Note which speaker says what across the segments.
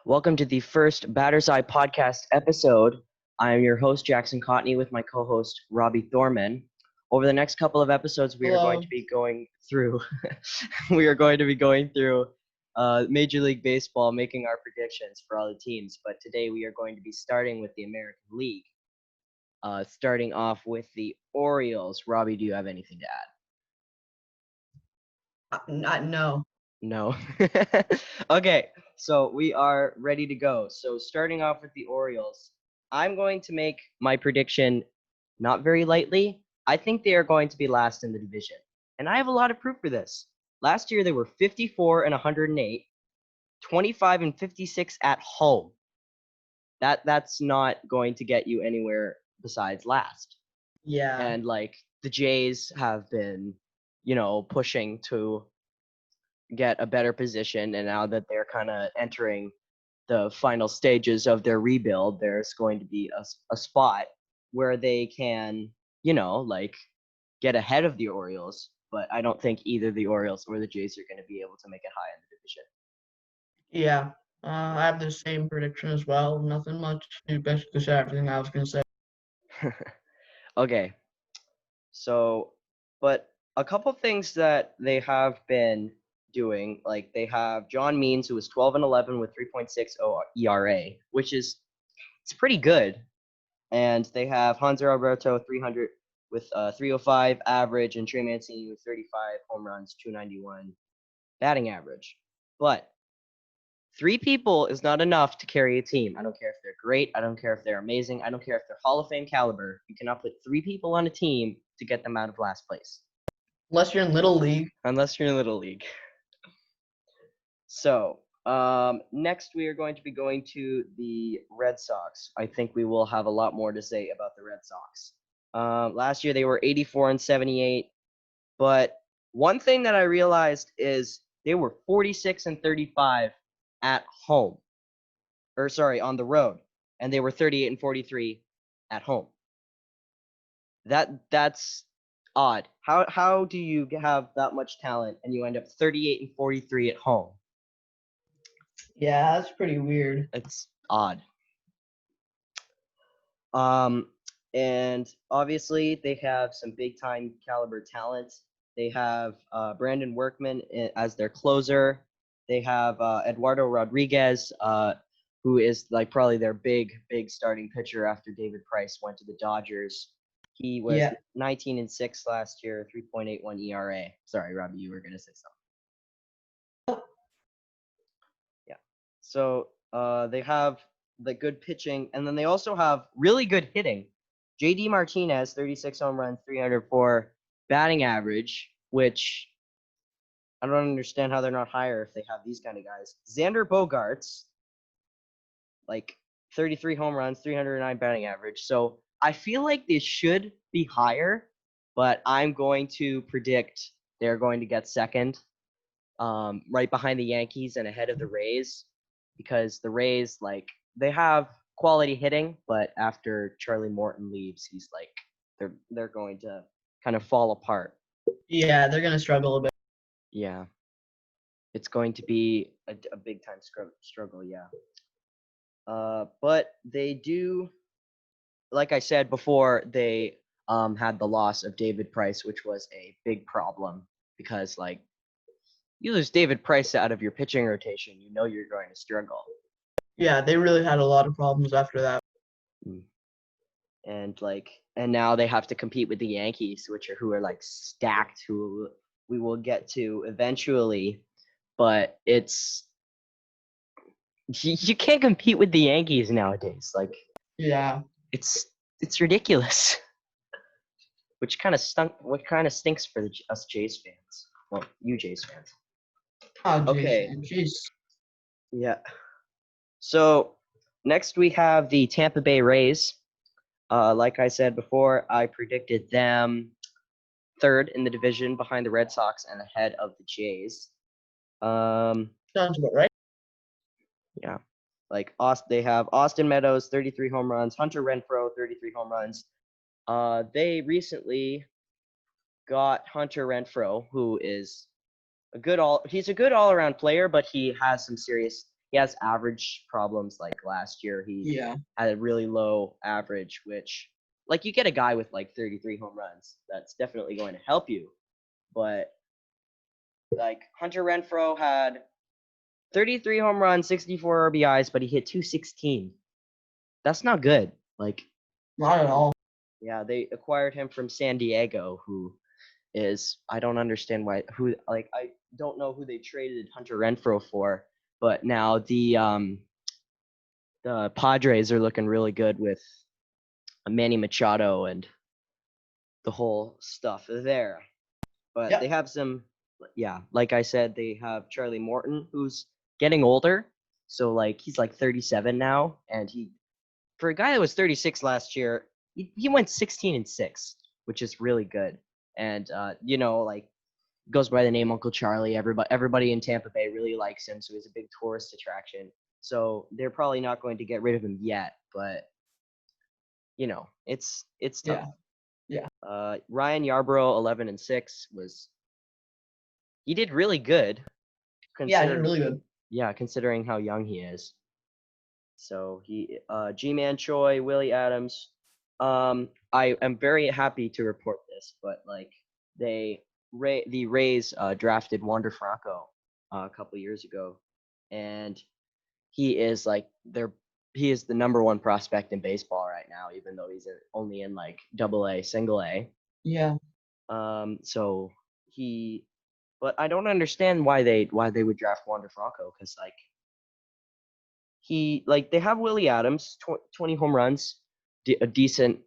Speaker 1: Welcome to the first Batter's Eye podcast episode. I am your host, Jackson Cotney, with my co-host, Robbie Thorman. Over the next couple of episodes, we are going to be going through Major League Baseball, making our predictions for all the teams. But today we are going to be starting with the American League. Starting off with the Orioles. Robbie, do you have anything to add?
Speaker 2: No.
Speaker 1: No. Okay, so we are ready to go. So starting off with the Orioles, I'm going to make my prediction not very lightly. I think they are going to be last in the division. And I have a lot of proof for this. Last year they were 54 and 108, 25 and 56 at home. That's not going to get you anywhere besides last.
Speaker 2: Yeah.
Speaker 1: And the Jays have been, pushing to get a better position, and now that they're kind of entering the final stages of their rebuild, there's going to be a spot where they can, get ahead of the Orioles, but I don't think either the Orioles or the Jays are going to be able to make it high in the
Speaker 2: division. Yeah, I have the same prediction as well. Nothing much. You basically said everything I was going to say.
Speaker 1: Okay, so, but a couple things that they have been doing, like they have John Means, who was 12 and 11 with 3.60 ERA, which is it's pretty good, and they have Hanser Alberto 300 with 305 average, and Trey Mancini with 35 home runs, 291 batting average. But 3 people is not enough to carry a team. I don't care if they're great. I don't care if they're amazing. I don't care if they're Hall of Fame caliber. You cannot put 3 people on a team to get them out of last place.
Speaker 2: Unless you're in Little League.
Speaker 1: So, next we are going to be going to the Red Sox. I think we will have a lot more to say about the Red Sox. Last year they were 84 and 78, but one thing that I realized is they were 46 and 35 at home. On the road, and they were 38 and 43 at home. That's odd. How do you have that much talent and you end up 38 and 43 at home?
Speaker 2: Yeah, that's pretty weird.
Speaker 1: It's odd. And obviously they have some big time caliber talent. They have Brandon Workman as their closer. They have Eduardo Rodriguez, who is probably their big starting pitcher after David Price went to the Dodgers. He was 19 and 6 last year, 3.81 ERA. Sorry, Robbie, you were going to say something. Yeah. So they have the good pitching, and then they also have really good hitting. J.D. Martinez, 36 home runs, 304 batting average, which I don't understand how they're not higher if they have these kind of guys. Xander Bogaerts, 33 home runs, 309 batting average. So I feel like they should be higher, but I'm going to predict they're going to get second, right behind the Yankees and ahead of the Rays, because the Rays, they have quality hitting, but after Charlie Morton leaves, he's they're going to kind of fall apart.
Speaker 2: Yeah, they're going to struggle a bit.
Speaker 1: Yeah. It's going to be a big time struggle, yeah. But they do, like I said before, they had the loss of David Price, which was a big problem because you lose David Price out of your pitching rotation, you know you're going to struggle.
Speaker 2: Yeah, they really had a lot of problems after that.
Speaker 1: And and now they have to compete with the Yankees, who are stacked, who we will get to eventually, but it's you can't compete with the Yankees nowadays.
Speaker 2: Yeah,
Speaker 1: it's ridiculous. Which kind of stinks for us Jays fans. Well, you Jays fans.
Speaker 2: Oh,
Speaker 1: okay.
Speaker 2: Jeez.
Speaker 1: Yeah. So next we have the Tampa Bay Rays. Like I said before, I predicted them third in the division behind the Red Sox and ahead of the Jays.
Speaker 2: Sounds about right.
Speaker 1: Yeah. They have Austin Meadows, 33 home runs, Hunter Renfro, 33 home runs. They recently got Hunter Renfro, who is he's a good all-around player, but he has some serious he has average problems. Like last year, he had a really low average, which like you get a guy with like 33 home runs, that's definitely going to help you. But like Hunter Renfro had 33 home runs, 64 RBIs, but he hit 216. That's not good. Like,
Speaker 2: not at all.
Speaker 1: Yeah, they acquired him from San Diego, who is I don't understand I don't know who they traded Hunter Renfro for, but now the Padres are looking really good with Manny Machado and the whole stuff there. But they have like I said, they have Charlie Morton, who's getting older. So like he's like 37 now, and for a guy that was 36 last year, he went 16-6, which is really good. And like goes by the name Uncle Charlie. Everybody in Tampa Bay really likes him, so he's a big tourist attraction. So they're probably not going to get rid of him yet, but it's tough.
Speaker 2: Yeah.
Speaker 1: Ryan Yarbrough, 11-6, he did really good.
Speaker 2: Yeah, he did really good.
Speaker 1: Yeah, considering how young he is. So G-Man Choi, Willie Adams. I am very happy to report this, but like the Rays drafted Wander Franco a couple years ago, and he is he is the number one prospect in baseball right now, even though he's only in like AA, single A.
Speaker 2: Yeah.
Speaker 1: But I don't understand why they would draft Wander Franco, because they have Willie Adams, 20 home runs, a decent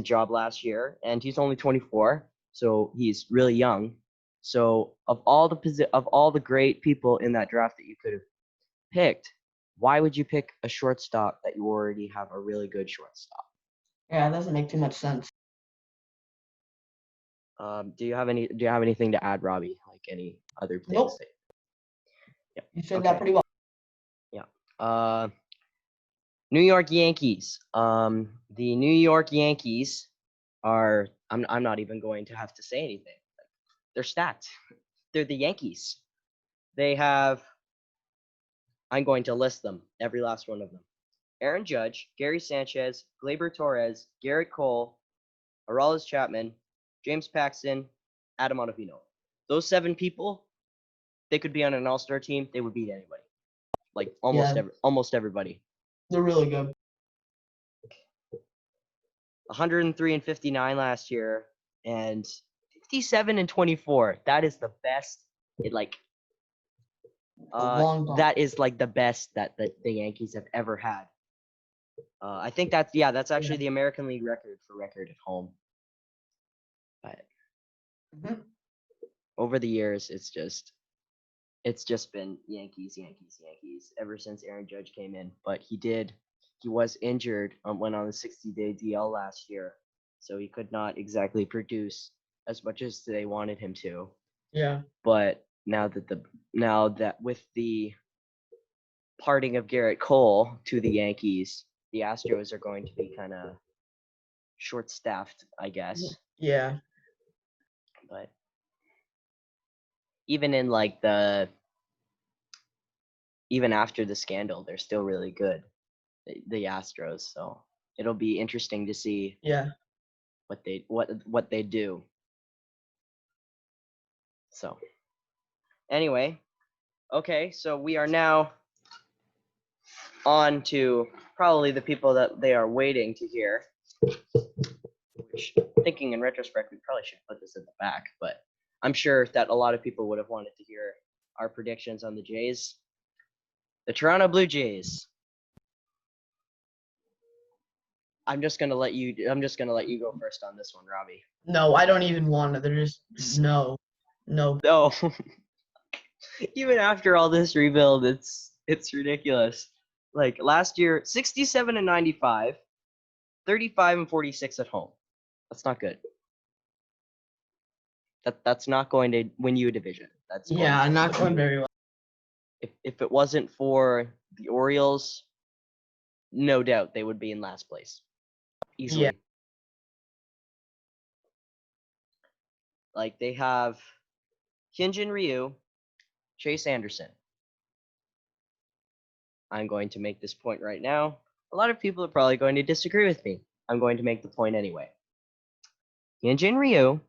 Speaker 1: job last year, and he's only 24, so he's really young. So of all the great people in that draft that you could have picked, why would you pick a shortstop that you already have a really good shortstop?
Speaker 2: Yeah, it doesn't make too much sense.
Speaker 1: Do you have anything to add, Robbie? Like any other things?
Speaker 2: Nope.
Speaker 1: Yeah.
Speaker 2: You said that pretty well.
Speaker 1: Yeah. New York Yankees. The New York Yankees are. I'm not even going to have to say anything. They're stacked. They're the Yankees. They have. I'm going to list them, every last one of them. Aaron Judge, Gary Sanchez, Gleyber Torres, Garrett Cole, Aroldis Chapman, James Paxton, Adam Ottavino. Those 7 people, they could be on an all-star team. They would beat anybody. Like almost everybody.
Speaker 2: They're really good.
Speaker 1: 103-59 last year, and 57-24. That is the best. That is like the best that the Yankees have ever had. I think that's actually the American League record at home. But over the years, it's just been Yankees ever since Aaron Judge came in. But he was injured, went on a 60-day DL last year, so he could not exactly produce as much as they wanted him to.
Speaker 2: Yeah.
Speaker 1: But now that with the parting of Garrett Cole to the Yankees, the Astros are going to be kind of short-staffed, I guess.
Speaker 2: Yeah.
Speaker 1: But even even after the scandal, they're still really good, the Astros. So it'll be interesting to see what they do. So anyway, okay, so we are now on to probably the people that they are waiting to hear, which, thinking in retrospect, we probably should put this at the back, but I'm sure that a lot of people would have wanted to hear our predictions on the Jays. The Toronto Blue Jays. I'm just gonna let you go first on this one, Robbie.
Speaker 2: No, I don't even want to. They're just no.
Speaker 1: Even after all this rebuild, it's ridiculous. Like last year, 67-95, 35-46 at home. That's not good. That's not going to win you a division.
Speaker 2: Not going very well.
Speaker 1: If it wasn't for the Orioles, no doubt they would be in last place. Easily.
Speaker 2: Yeah.
Speaker 1: Like they have Hyunjin Ryu, Chase Anderson. I'm going to make this point right now. A lot of people are probably going to disagree with me. I'm going to make the point anyway. Hyunjin Ryu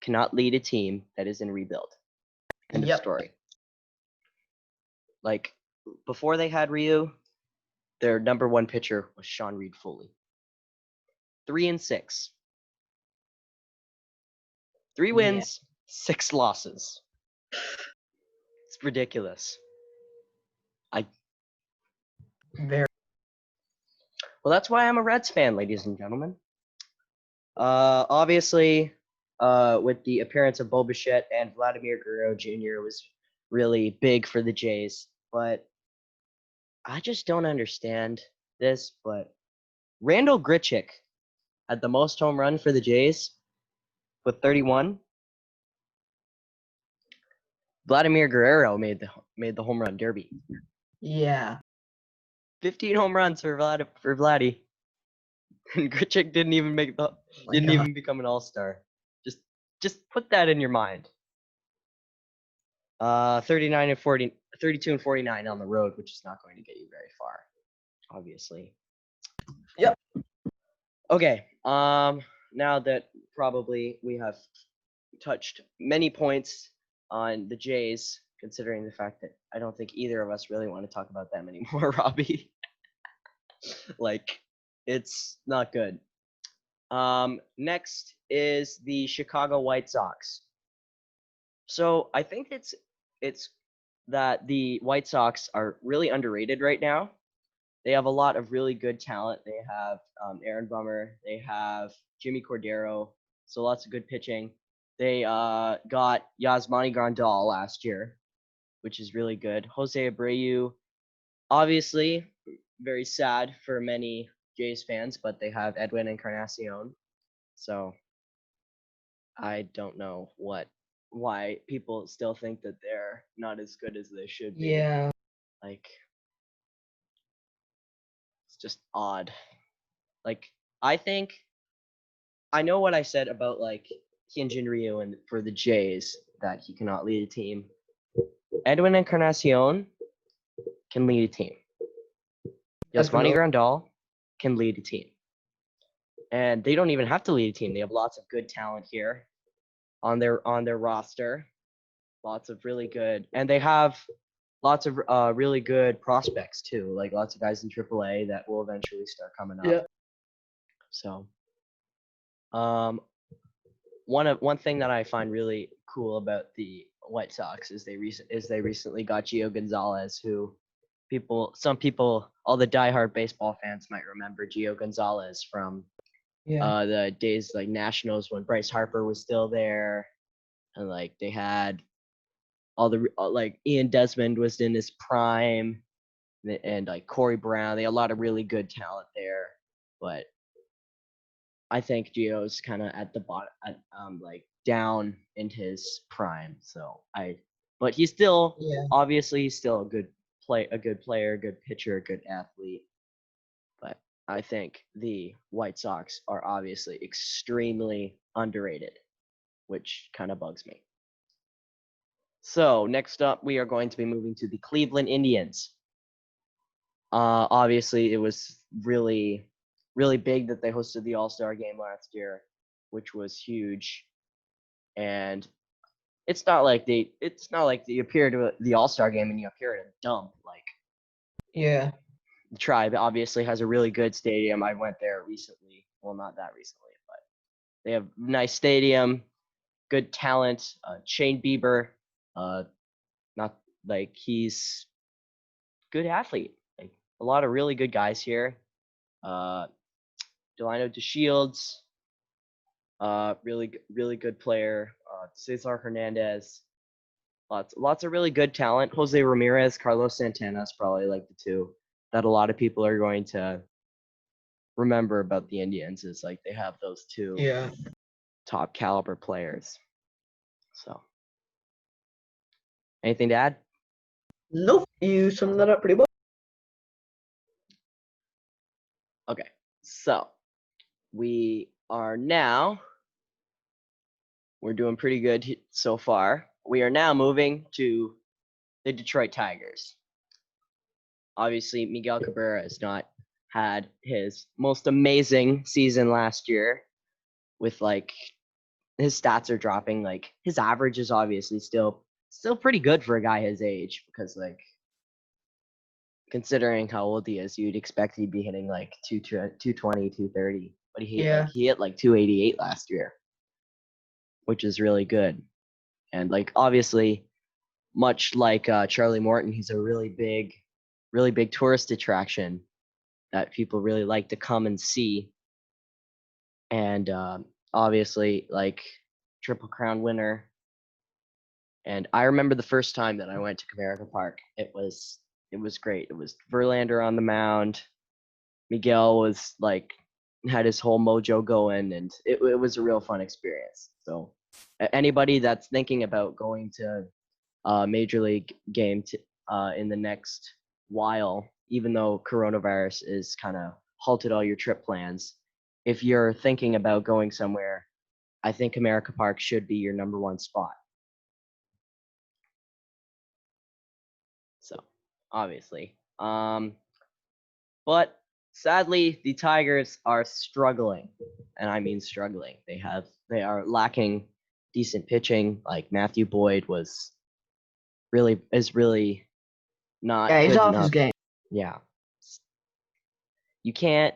Speaker 1: cannot lead a team that is in rebuild. End of
Speaker 2: Yep.
Speaker 1: story. Like, before they had Ryu, their number one pitcher was Sean Reed Foley. 3-6. 3 wins, 6 losses. It's ridiculous.
Speaker 2: Very.
Speaker 1: Well, that's why I'm a Reds fan, ladies and gentlemen. Obviously, with the appearance of Bo Bichette and Vladimir Guerrero Jr. was really big for the Jays, but I just don't understand this. But Randall Grichuk had the most home run for the Jays with 31. Vladimir Guerrero made the home run derby.
Speaker 2: Yeah.
Speaker 1: 15 home runs for Vladdy. And Grichuk didn't even become an all-star. Just put that in your mind. 32 and 49 on the road, which is not going to get you very far, obviously.
Speaker 2: Yep.
Speaker 1: Okay. Now that probably we have touched many points on the Jays, considering the fact that I don't think either of us really want to talk about them anymore, Robbie. Like, it's not good. Next is the Chicago White Sox. So I think it's that the White Sox are really underrated right now. They have a lot of really good talent. They have Aaron Bummer. They have Jimmy Cordero. So lots of good pitching. They got Yasmani Grandal last year, which is really good. Jose Abreu, obviously, very sad for many Jays fans, but they have Edwin Encarnacion. So I don't know why people still think that they're not as good as they should be.
Speaker 2: Yeah.
Speaker 1: Like, it's just odd. Like, I know what I said about like Hyunjin Ryu and for the Jays that he cannot lead a team. Edwin Encarnacion can lead a team. Yasmani Grandal can lead a team. And they don't even have to lead a team. They have lots of good talent here on their roster. Lots of really good, and they have lots of really good prospects too. Like lots of guys in AAA that will eventually start coming up.
Speaker 2: Yeah.
Speaker 1: So, one thing that I find really cool about the White Sox is they recently got Gio Gonzalez, who some people, all the diehard baseball fans might remember Gio Gonzalez from the days like Nationals when Bryce Harper was still there, and like they had all the like Ian Desmond was in his prime, and like Corey Brown. They had a lot of really good talent there, but I think Gio's kind of at the bottom, like down in his prime. But he's still obviously he's still a good player, a good pitcher, a good athlete. But I think the White Sox are obviously extremely underrated, which kind of bugs me. So next up, we are going to be moving to the Cleveland Indians. Obviously, it was really, really big that they hosted the All-Star game last year, which was huge. And it's not like you appear to the All-Star game and you appear at a dump. Like, the Tribe obviously has a really good stadium. I went there recently. Well, not that recently, but they have a nice stadium, good talent. Shane Bieber, not like he's good athlete. Like a lot of really good guys here. Delino DeShields, really good player. Cesar Hernandez, lots of really good talent. Jose Ramirez, Carlos Santana is probably like the two that a lot of people are going to remember about the Indians, is like they have those two top caliber players. So, anything to add?
Speaker 2: Nope. You summed that up pretty well.
Speaker 1: Okay, so we're doing pretty good so far. We are now moving to the Detroit Tigers. Obviously, Miguel Cabrera has not had his most amazing season last year with like his stats are dropping. Like his average is obviously still pretty good for a guy his age because like considering how old he is, you'd expect he'd be hitting like 220, 230. But he hit like 288 last year, which is really good. And like obviously, much like Charlie Morton, he's a really big tourist attraction that people really like to come and see. And obviously, like Triple Crown winner. And I remember the first time that I went to Comerica Park. It was great. It was Verlander on the mound. Miguel was like had his whole mojo going, and it was a real fun experience. So anybody that's thinking about going to a major league game in the next while, even though coronavirus is kind of halted all your trip plans, if you're thinking about going somewhere, I think Comerica Park should be your number one spot. So obviously, but sadly, the Tigers are struggling, and I mean struggling. They are lacking decent pitching. Like Matthew Boyd is really not
Speaker 2: Yeah, he's
Speaker 1: good
Speaker 2: off
Speaker 1: enough.
Speaker 2: his game.
Speaker 1: Yeah, you can't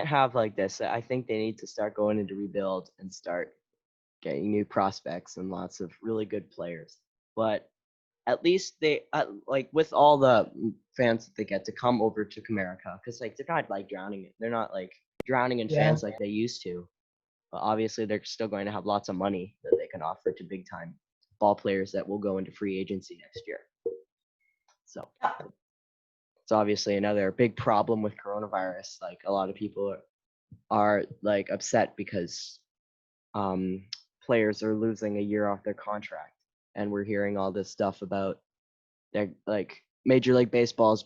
Speaker 1: have like this. I think they need to start going into rebuild and start getting new prospects and lots of really good players. But at least they like with all the fans that they get to come over to Comerica, because like they're not like drowning it. They're not like drowning in fans like they used to. But obviously they're still going to have lots of money that they can offer to big time ball players that will go into free agency next year. So it's obviously another big problem with coronavirus. Like a lot of people are like upset because players are losing a year off their contract, and we're hearing all this stuff about they're like Major League Baseball's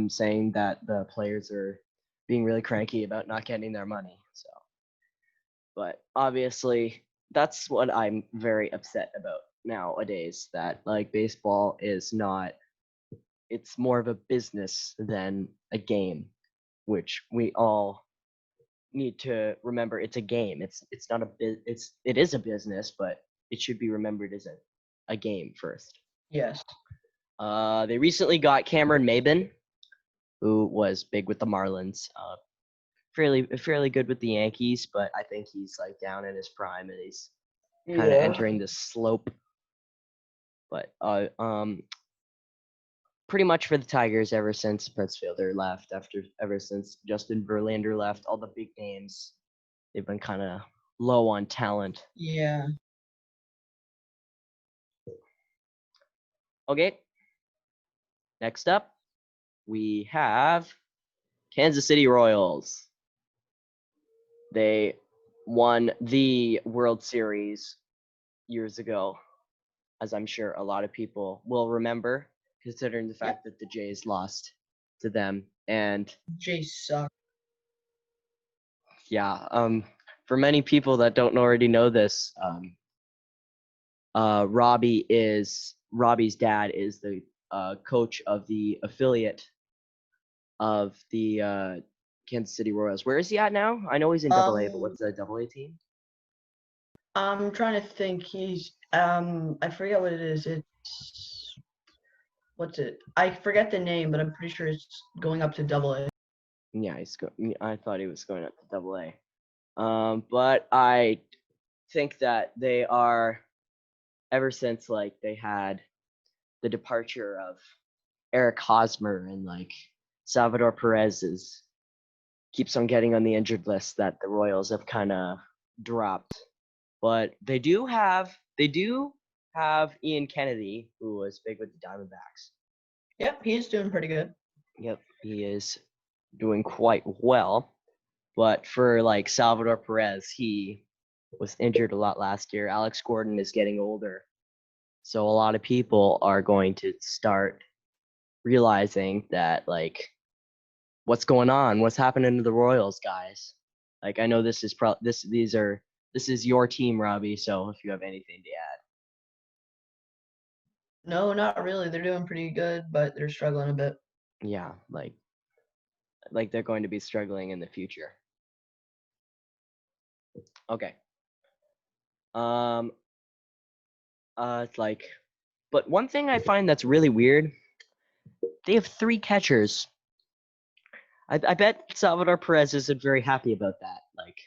Speaker 1: saying that the players are being really cranky about not getting their money. So, but obviously that's what I'm very upset about nowadays. That like baseball is not. It's more of a business than a game, which we all need to remember. It's a game. It's not a it is a business, but it should be remembered as a game first.
Speaker 2: Yes.
Speaker 1: They recently got Cameron Maybin, who was big with the Marlins. Fairly good with the Yankees, but I think he's like down in his prime and he's kind of entering the slope. But pretty much for the Tigers ever since Prince Fielder left, ever since Justin Verlander left, all the big names, they've been kind of low on talent.
Speaker 2: Yeah.
Speaker 1: Okay. Next up, we have Kansas City Royals. They won the World Series years ago, as I'm sure a lot of people will remember, considering the fact that the Jays lost to them. And
Speaker 2: Jays suck.
Speaker 1: yeah, for many people that don't already know this, Robbie's dad is the coach of the affiliate of the Kansas City Royals. Where is he at now? I know he's in AA, but what's the AA team?
Speaker 2: I'm trying to think. He's I forget what it is. It's what's it? I forget the name, but I'm pretty sure it's going up to AA.
Speaker 1: Yeah, I thought he was going up to AA. But I think that they are ever since like they had the departure of Eric Hosmer and like Salvador Perez keeps on getting on the injured list, that the Royals have kind of dropped. But they do have Ian Kennedy, who was big with the Diamondbacks.
Speaker 2: Yep, he's doing pretty good.
Speaker 1: Yep, he is doing quite well. But for like Salvador Perez, he was injured a lot last year. Alex Gordon is getting older. So a lot of people are going to start realizing that like what's going on, what's happening to the Royals, guys. Like I know this is this is your team, Robbie, so if you have anything to add.
Speaker 2: No, not really. They're doing pretty good, but they're struggling a bit.
Speaker 1: yeah, like they're going to be struggling in the future. Okay. It's like, but one thing I find that's really weird, they have 3 catchers. I bet Salvador Perez isn't very happy about that. Like,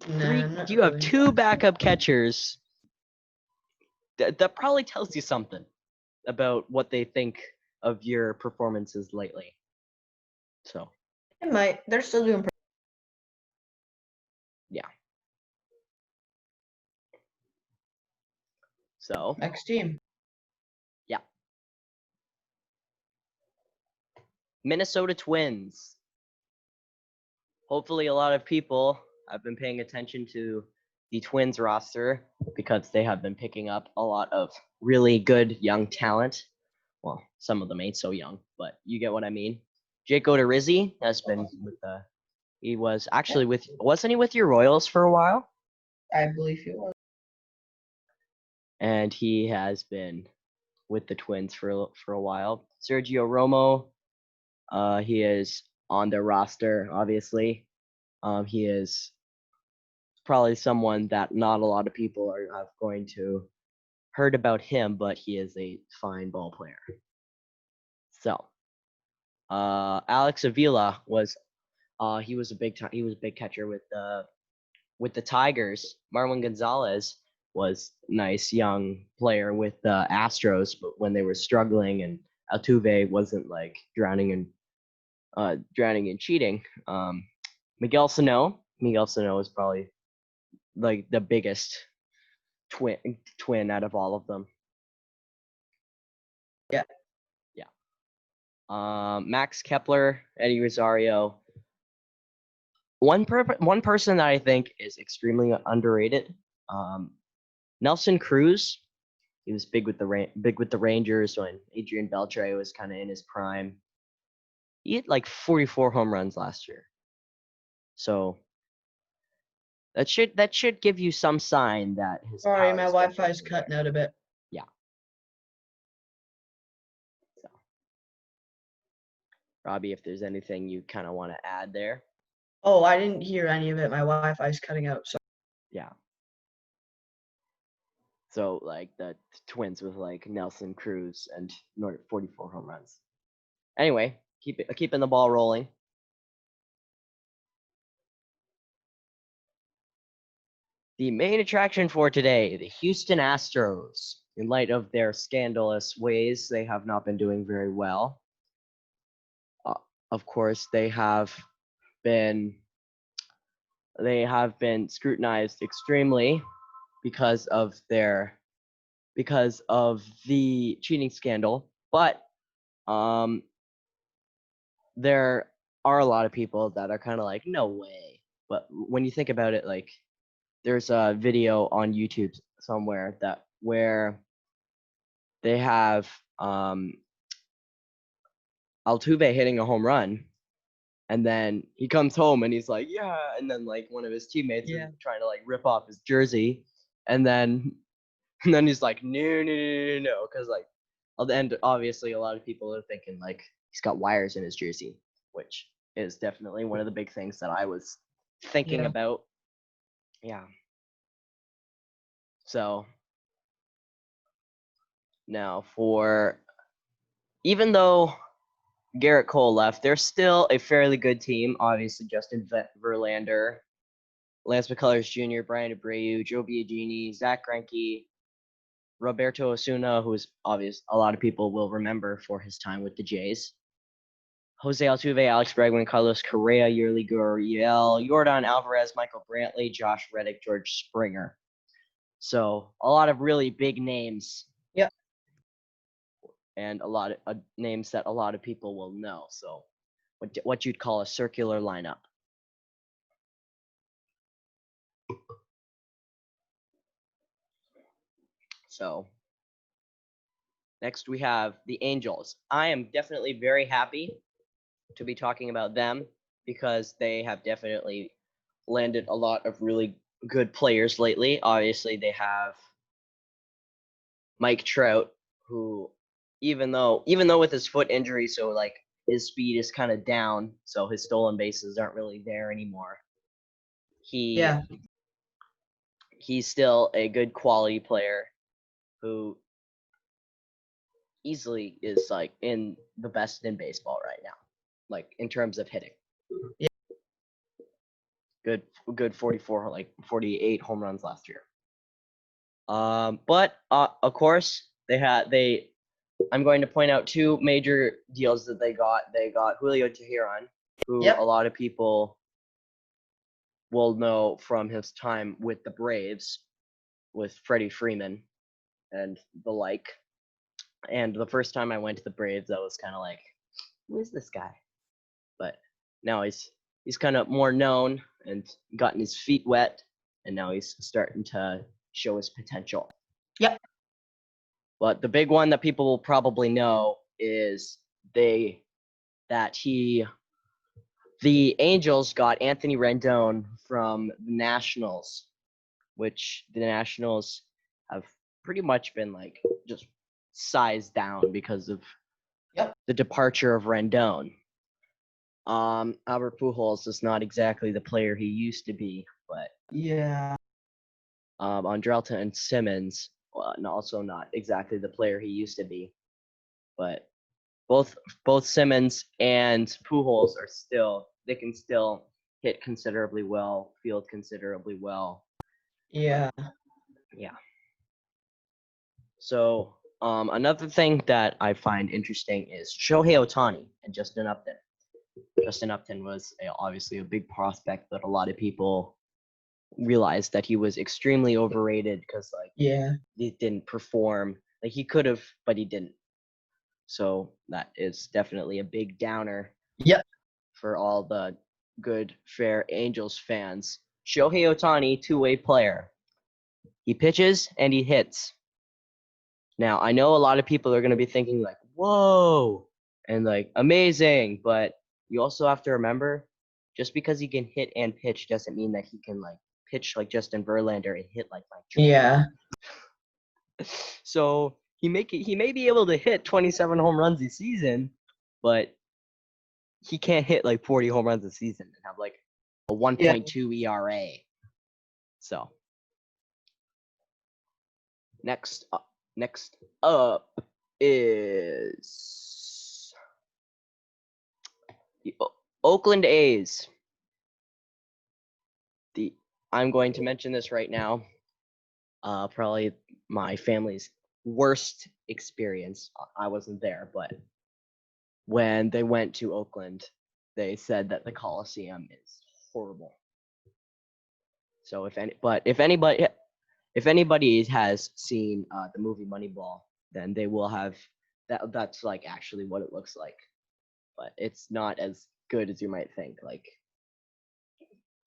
Speaker 2: Nah, not
Speaker 1: you have
Speaker 2: really.
Speaker 1: 2 backup catchers. That probably tells you something about what they think of your performances lately. So,
Speaker 2: It might. They're still doing.
Speaker 1: yeah. So,
Speaker 2: Next team.
Speaker 1: yeah. Minnesota Twins. Hopefully, a lot of people have been paying attention to the Twins roster because they have been picking up a lot of really good young talent. Well, some of them ain't so young, but you get what I mean. Jake Odorizzi has been with the. He was actually with. Wasn't he with your Royals for a while?
Speaker 2: I believe he was.
Speaker 1: And he has been with the Twins for a while. Sergio Romo, he is on their roster. Obviously, he is probably someone that not a lot of people are going to heard about him, but he is a fine ball player. So, Alex Avila was he was a big catcher with the Tigers. Marwin Gonzalez was nice young player with the Astros, but when they were struggling and Altuve wasn't like drowning in cheating. Miguel Sano is probably like the biggest twin out of all of them.
Speaker 2: Yeah.
Speaker 1: Yeah. Max Kepler, Eddie Rosario. One person that I think is extremely underrated. Nelson Cruz. He was big with the Rangers when Adrian Beltre was kind of in his prime. He had like 44 home runs last year. So that should give you some sign that his
Speaker 2: Sorry,
Speaker 1: power
Speaker 2: my
Speaker 1: is
Speaker 2: Wi-Fi is
Speaker 1: definitely
Speaker 2: cutting
Speaker 1: there.
Speaker 2: out a bit.
Speaker 1: Yeah. So, Robbie, if there's anything you kind of want to add there.
Speaker 2: Oh, I didn't hear any of it. My Wi-Fi is cutting out. So
Speaker 1: Yeah. So like the Twins with like Nelson Cruz and 44 home runs. Anyway, keeping the ball rolling. The main attraction for today, the Houston Astros. In light of their scandalous ways, they have not been doing very well. Of course, they have been scrutinized extremely because of the cheating scandal. But there are a lot of people that are kind of like, no way. But when you think about it, like there's a video on YouTube somewhere where they have Altuve hitting a home run, and then he comes home and he's like, yeah, and then like one of his teammates is trying to like rip off his jersey, and then he's like, no, because like, and obviously a lot of people are thinking like he's got wires in his jersey, which is definitely one of the big things that I was thinking about. Yeah. So now even though Garrett Cole left, they're still a fairly good team. Obviously, Justin Verlander, Lance McCullers Jr., Brian Abreu, Joe Biagini, Zach Greinke, Roberto Osuna, who's obvious a lot of people will remember for his time with the Jays. Jose Altuve, Alex Bregman, Carlos Correa, Yurli Gurriel, Yordan Alvarez, Michael Brantley, Josh Reddick, George Springer. So a lot of really big names.
Speaker 2: Yep.
Speaker 1: And a lot of names that a lot of people will know. So what you'd call a circular lineup. So next we have the Angels. I am definitely very happy to be talking about them because they have definitely landed a lot of really good players lately. Obviously, they have Mike Trout, who even though with his foot injury, so like his speed is kind of down, so his stolen bases aren't really there anymore.
Speaker 2: Yeah.
Speaker 1: He's still a good quality player who easily is like in the best in baseball right now, like in terms of hitting.
Speaker 2: Yeah.
Speaker 1: Good 44, like 48 home runs last year. But of course I'm going to point out two major deals that they got. They got Julio Teheran, who
Speaker 2: Yep.
Speaker 1: a lot of people will know from his time with the Braves, with Freddie Freeman and the like. And the first time I went to the Braves, I was kind of like, who is this guy? But now he's kind of more known and gotten his feet wet, and now he's starting to show his potential.
Speaker 2: Yep.
Speaker 1: But the big one that people will probably know is the Angels got Anthony Rendon from the Nationals, which the Nationals have pretty much been like just sized down because of the departure of Rendon. Albert Pujols is not exactly the player he used to be, but
Speaker 2: Yeah.
Speaker 1: Andrelton Simmons, also not exactly the player he used to be, but both Simmons and Pujols they can still hit considerably well, field considerably well.
Speaker 2: Yeah.
Speaker 1: Yeah. So another thing that I find interesting is Shohei Ohtani and Justin Upton. Justin Upton was obviously a big prospect, but a lot of people realized that he was extremely overrated because he didn't perform. Like he could have, but he didn't. So that is definitely a big downer.
Speaker 2: Yep.
Speaker 1: For all the good, fair Angels fans. Shohei Ohtani, two-way player. He pitches and he hits. Now, I know a lot of people are going to be thinking like, whoa, and like, amazing. But you also have to remember, just because he can hit and pitch doesn't mean that he can like pitch like Justin Verlander and hit like Mike Trout.
Speaker 2: Yeah.
Speaker 1: So he may be able to hit 27 home runs a season, but he can't hit like 40 home runs a season and have like a 1.2 ERA. So next up is the Oakland A's. I'm going to mention this right now. Probably my family's worst experience. I wasn't there, but when they went to Oakland, they said that the Coliseum is horrible. So if anybody has seen the movie Moneyball, then they will have that. That's like actually what it looks like, but it's not as good as you might think. Like,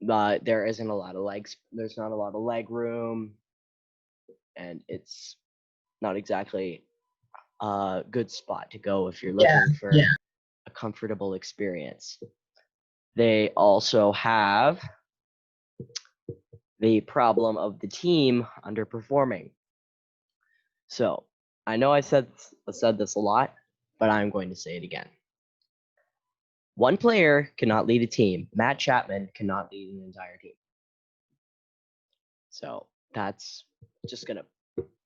Speaker 1: there isn't a lot of legs. There's not a lot of leg room, and it's not exactly a good spot to go if you're looking for a comfortable experience. They also have the problem of the team underperforming. So I know I said this a lot, but I'm going to say it again. One player cannot lead a team. Matt Chapman cannot lead an entire team. So that's just going to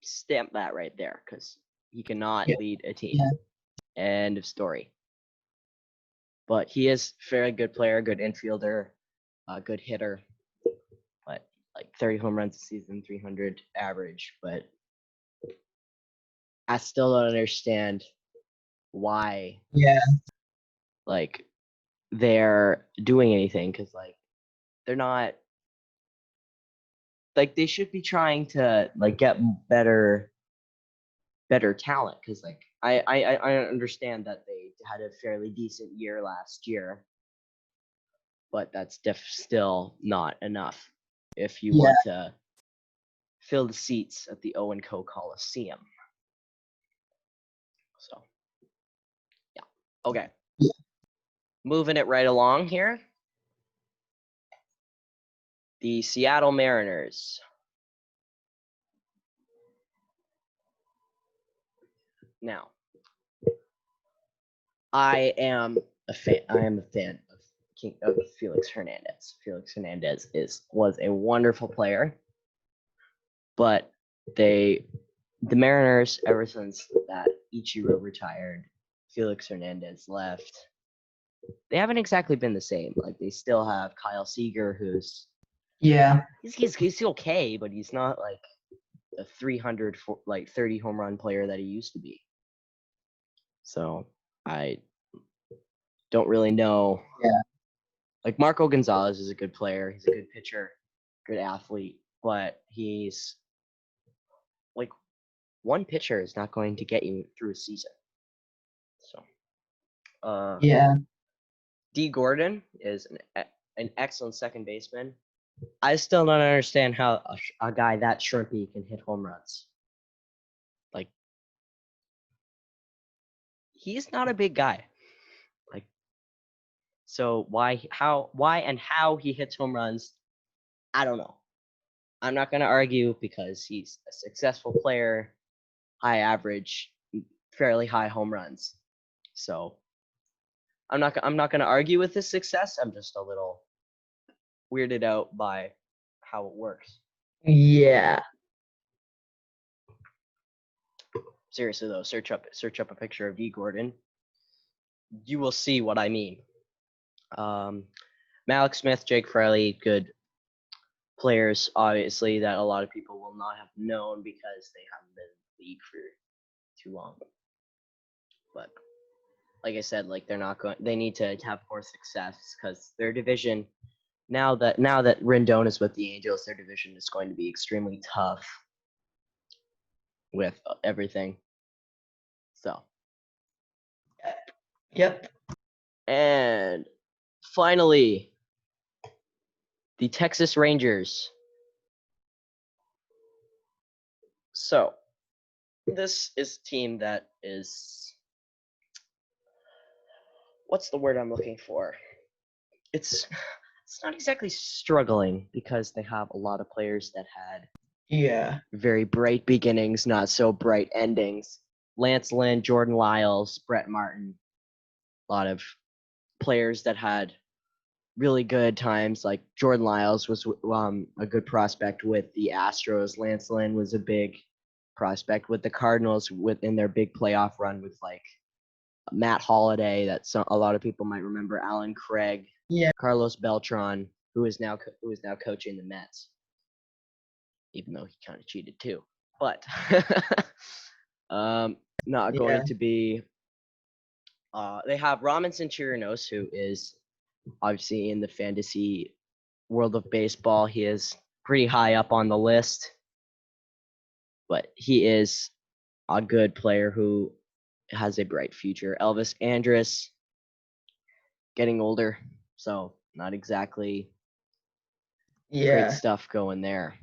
Speaker 1: stamp that right there because he cannot lead a team. End of story. But he is a very good player, good infielder, good hitter. But like 30 home runs a season, 300 average. But I still don't understand why like they're doing anything because like they're not like they should be trying to like get better talent because like I understand that they had a fairly decent year last year, but that's still not enough if you want to fill the seats at the O & Co Coliseum. So yeah, okay. Moving it right along here. The Seattle Mariners. Now, I am a fan. I am a fan of Felix Hernandez. Felix Hernandez was a wonderful player, but the Mariners, ever since that Ichiro retired, Felix Hernandez left. They haven't exactly been the same. Like they still have Kyle Seager, who's he's okay, but he's not like a 300 30 home run player that he used to be. So I don't really know.
Speaker 2: Yeah.
Speaker 1: Like Marco Gonzalez is a good player. He's a good pitcher, good athlete, but he's like one pitcher is not going to get you through a season. So,
Speaker 2: Yeah.
Speaker 1: D. Gordon is an excellent second baseman. I still don't understand how a guy that shrimpy can hit home runs. Like, he's not a big guy. Like, so why and how he hits home runs, I don't know. I'm not going to argue because he's a successful player, high average, fairly high home runs. So I'm not going to argue with his success. I'm just a little weirded out by how it works.
Speaker 2: Yeah.
Speaker 1: Seriously though, search up a picture of D. Gordon. You will see what I mean. Malik Smith, Jake Fraley, good players, obviously, that a lot of people will not have known because they haven't been in the league for too long. But like I said, like they need to have more success because their division, now that Rendon is with the Angels, their division is going to be extremely tough with everything. So.
Speaker 2: Yep.
Speaker 1: And finally, the Texas Rangers. So, this is a team that is, what's the word I'm looking for? It's not exactly struggling because they have a lot of players that had very bright beginnings, not so bright endings. Lance Lynn, Jordan Lyles, Brett Martin, a lot of players that had really good times. Like Jordan Lyles was a good prospect with the Astros. Lance Lynn was a big prospect with the Cardinals within their big playoff run with like Matt Holliday. That a lot of people might remember. Alan Craig, Carlos Beltran, who is now coaching the Mets, even though he kind of cheated too. But not going to be. They have Robinson Chirinos, who is obviously in the fantasy world of baseball. He is pretty high up on the list, but he is a good player who has a bright future. Elvis Andrus, getting older, so not exactly great stuff going there.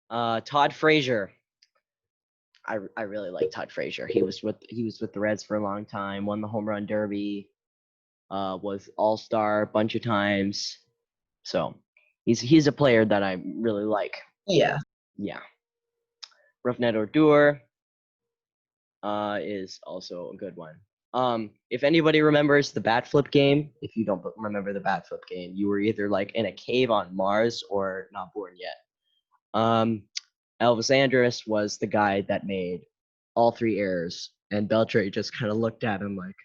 Speaker 1: Todd Frazier. I really like Todd Frazier. He was with the Reds for a long time, won the home run derby, was all-star a bunch of times. So he's a player that I really like.
Speaker 2: Yeah.
Speaker 1: Roughnet Odor is also a good one. If anybody remembers the bat flip game, if you don't remember the bat flip game, you were either like in a cave on Mars or not born yet. Elvis Andrus was the guy that made all three errors, and Beltre just kind of looked at him like.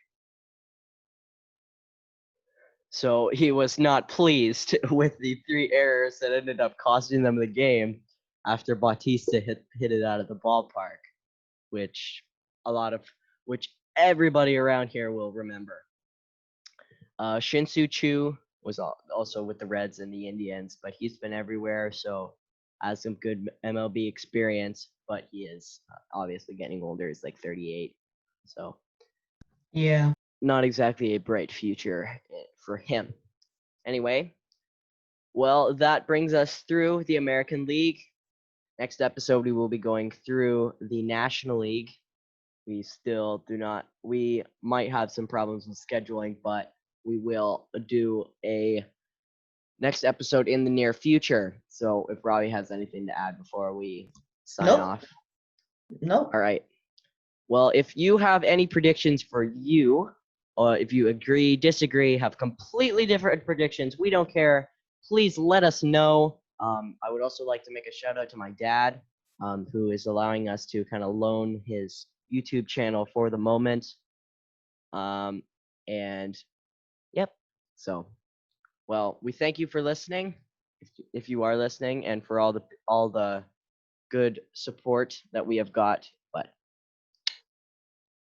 Speaker 1: So he was not pleased with the three errors that ended up costing them the game after Bautista hit it out of the ballpark, which everybody around here will remember. Shin-Soo Choo was also with the Reds and the Indians, but he's been everywhere, so has some good MLB experience, but he is obviously getting older. He's like 38, so not exactly a bright future for him. Anyway, well, that brings us through the American League. Next episode, we will be going through the National League. We might have some problems with scheduling, but we will do a next episode in the near future. So if Robbie has anything to add before we sign off.
Speaker 2: Nope.
Speaker 1: All right. Well, if you have any predictions for you, or if you agree, disagree, have completely different predictions, we don't care. Please let us know. I would also like to make a shout out to my dad, who is allowing us to kind of loan his YouTube channel for the moment. And yep. So, well, we thank you for listening, if you are listening, and for all the good support that we have got